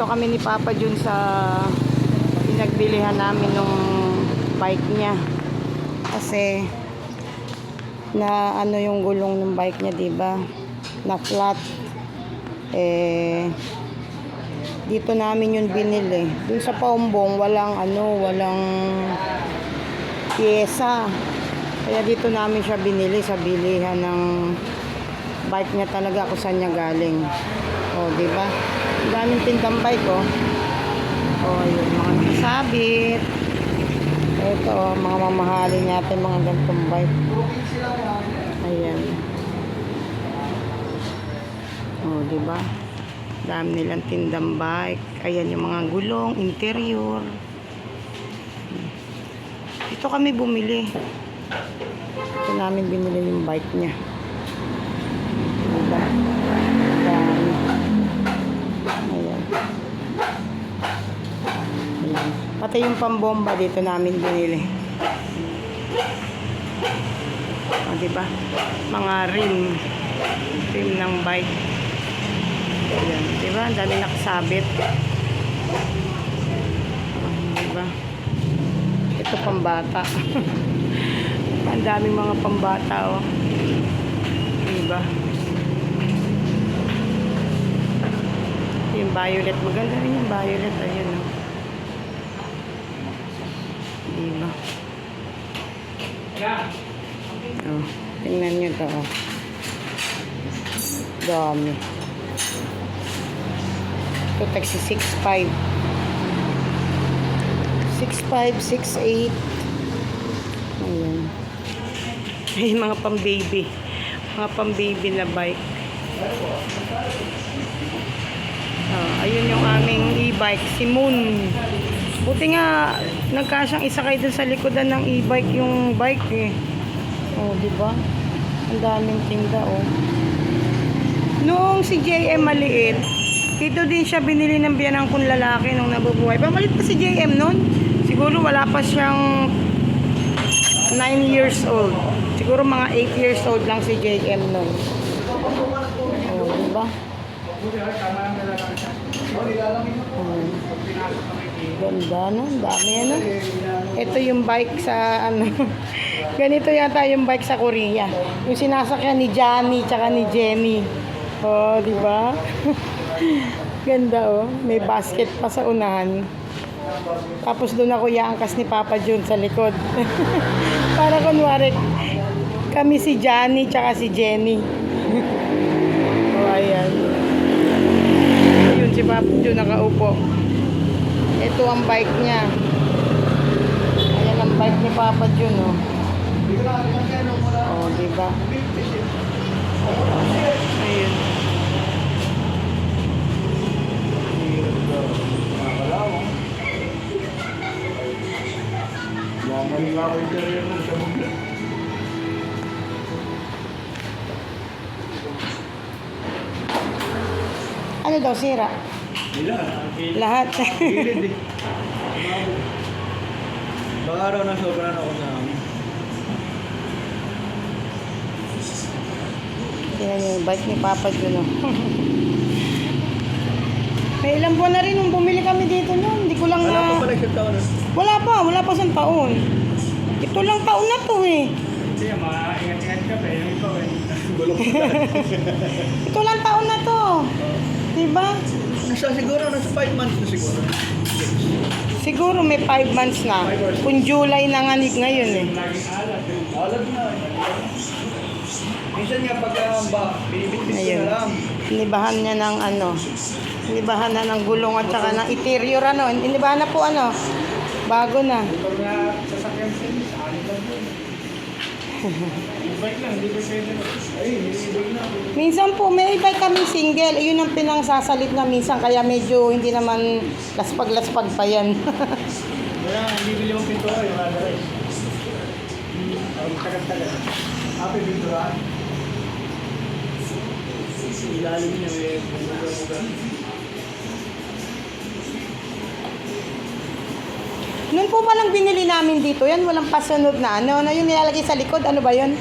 Dito kami ni Papa Jun sa pinagbilihan namin ng bike niya. Kasi na ano yung gulong ng bike niya, 'di ba? Na flat. Dito namin yung binili. Dun sa Paumbong walang pyesa. Kaya dito namin siya binili sa bilihan ng bike niya talaga kung saan niya galing. Oh, 'di ba? Ang daming tindang bike, oh. Oh, yun, mga nakasabit. Ito, mga mamahalin natin mga ganitong bike. Ayan. Oh, di ba? Dami nilang tindang bike. Ayan yung mga gulong, interior. Ito kami bumili. Ito namin binili yung bike niya. Diba? Dami. Ayan. Ayan. Pati yung pambomba dito namin binili. O, diba? Mga rim ng bike. Ayan. Diba? Ang dami nakasabit. Diba? Ito pambata. Ang daming mga pambata, oh. Diba? Yung violet. Maganda rin yung violet. Ayun, oh. Diba? Oh, tingnan nyo to, oh. Dami. Ito, taxi 6'5". 6'5", 6'8". Ayan. Ay, mga pang-baby. Mga pang-baby na bike. Oh, ayun yung aming e-bike. Si Moon. Buti nga, nagkasyang isakay dun sa likodan ng e-bike yung bike, eh. Oh, diba? Ang daming tinda, oh. Noong si JM maliit, dito din siya binili ng biyanang kong lalaki nung nabubuhay. Pamalit pa si JM noon. Siguro wala pa siyang 9 years old. Siguro mga 8 years old lang si JM noon. Oh, diba? Ganda, no? Dami, ano? Ito yung bike sa, ano, ganito yata yung bike sa Korea. Yung sinasakyan ni Johnny tsaka ni Jenny. Oh, di ba? Ganda, oh. May basket pa sa unahan. Tapos doon ako iangkas ni Papa Jun sa likod. Para kunwari, kami si Johnny tsaka si Jenny. Oh, ayan. Ayun, si Papa Jun nakaupo. Ito ang bike niya. Ayan ang bike ni Papa Jun, oh. Oh, diba? Ayun. Ano daw, sira? Lahat. Baka araw na sobrang ako sa amin. Yan yung bike ni Papa Jun, oh. May ilang buwan na rin nung bumili kami dito noon. Hindi ko lang Wala na... pa pala isang taon. Wala pa isang taon. Ito lang taon na to, eh. Hindi, ingat-ingat ka pa. Yung ikaw, eh. Gulong pa. Ito lang taon na to. Diba? Nasa 5 months na siguro. Siguro may 5 months na. Kung July na nga ngayon, eh. Alam na. Minsan nga pag binibit-bit ko Ayun. na lang. Inibahan niya ng ano. Inibahan na ng gulong at saka ng interior, ano. Inibahan na po, ano. Bago na. Pag nga sasakyan sa inyo, sa anin lang doon. E-bike lang, hindi ba pwede na? Ay, e-bike na. Minsan po, may e-bike kami single. Ayun ang pinangsasalit na minsan. Kaya medyo hindi naman laspag-laspag pa yan. Kaya, hindi bili mong pintura, yung otherwise. Ang tagal-tagal. Happy pintura. Ilalim niya, may pintura. Noon po palang binili namin dito, yan walang pasunod na ano, yung nilalagay sa likod, ano ba yun?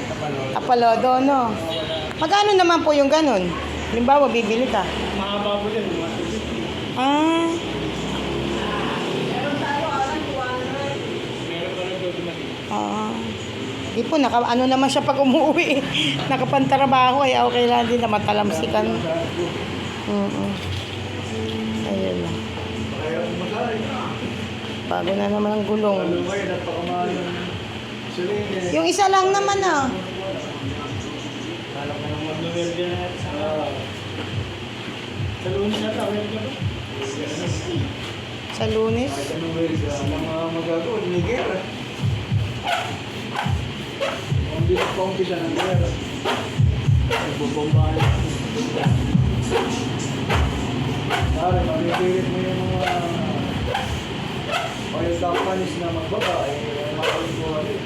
Tapalodo, no? Magkano naman po yung ganun? Halimbawa, bibili ka. Mahaba po din, Ah, Meron pa rin doon dumating. ah. Di po, ano naman siya pag umuwi. Nakapantrabaho ay okay lang din na matalamsikan. Ayun lang. Kaya kumasari. Bago na naman ang gulong. Ano kayo, napakamahal ng gasolina. Yung isa lang naman ah. Kala ko nang mag-numerge na sa lunes na tawag ka ba? Sa Lunes. Sa numerge, ang mga magagawa, ni Guerra. Ang bilis-pongkisa ng Guerra. Nagbubombahan. Pare, pag-ipilit mo yung mga oil companies na magbaba, eh, makalimbuhan din.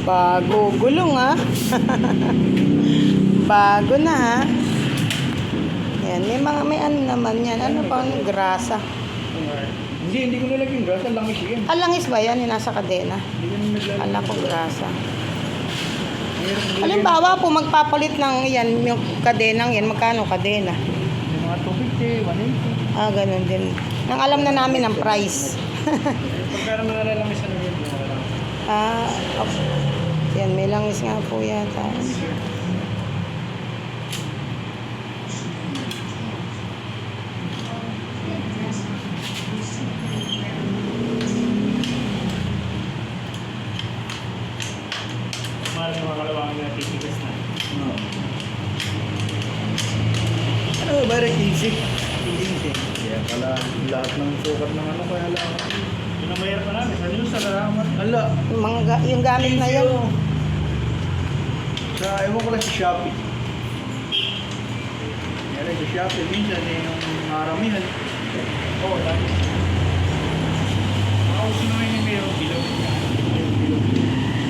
Bago gulong ah. Bago na ha. Yan, may ano naman yan. Ano pa, grasa. Hindi ko nilagyan gas, ang langis yan. Alangis ba yan? Yung nasa kadena. Hindi ko nilagyan. Ala ko grasa. Halimbawa po, magpapalit ng yan, yung kadenang yan. Magkano kadena? Yung mga 250, 180. Ah, ganun din. Nang alam na namin ang price. Pagkara mga lalangis ano yun? Ah, okay. Yan, may langis nga po yata. Mahal yung mga kalawang na titigas na. Ano ba rin 15? 15. Kaya pala lahat ng sukat ng ano kaya lang. Yun ang mayroon pa namin. Sa news, sa larawan. Ala. Yung gamit na yan. Sa, ewan ko lang sa Shopee. Yan sa Shopee. Minsan yung maramihan. Oo, lagi. Makauso naman yung mayroong bilog.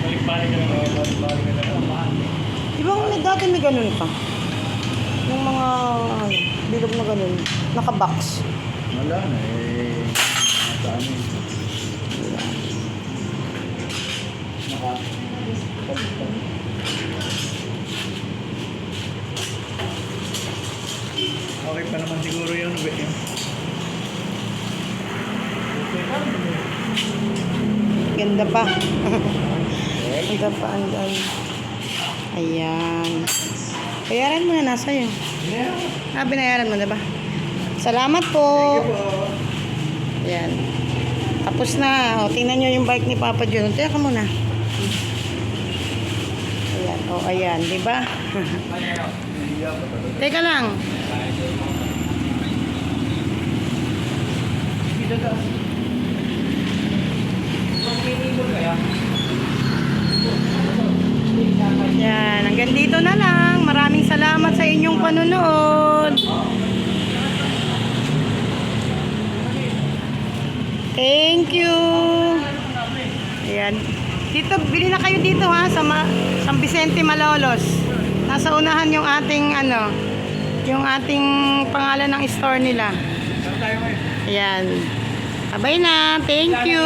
Balik-balik ka lang. Balik-balik ka lang. Mahal. Di ba dati may ganun pa? Yung mga bilog na ganun. Naka-box. Wala na eh. Nasa ano eh. Okay pa naman siguro yung yun. Ganda pa. Ganda pa. Ayan. Bayaran mo na nasa iyo. Yeah. Ah, binayaran mo na ba? Salamat po. Ayan. Tapos na. O, tingnan nyo yung bike ni Papa John. Teka muna. Ayan. O, ayan. Diba? Teka lang. Yan, hanggang dito na lang. Maraming salamat sa inyong panunood. Thank you. Ayan. Dito, bili na kayo dito ha, sa San Vicente, Malolos. Nasa unahan yung ating yung ating pangalan ng store nila. Ayan. Abay na. Thank you.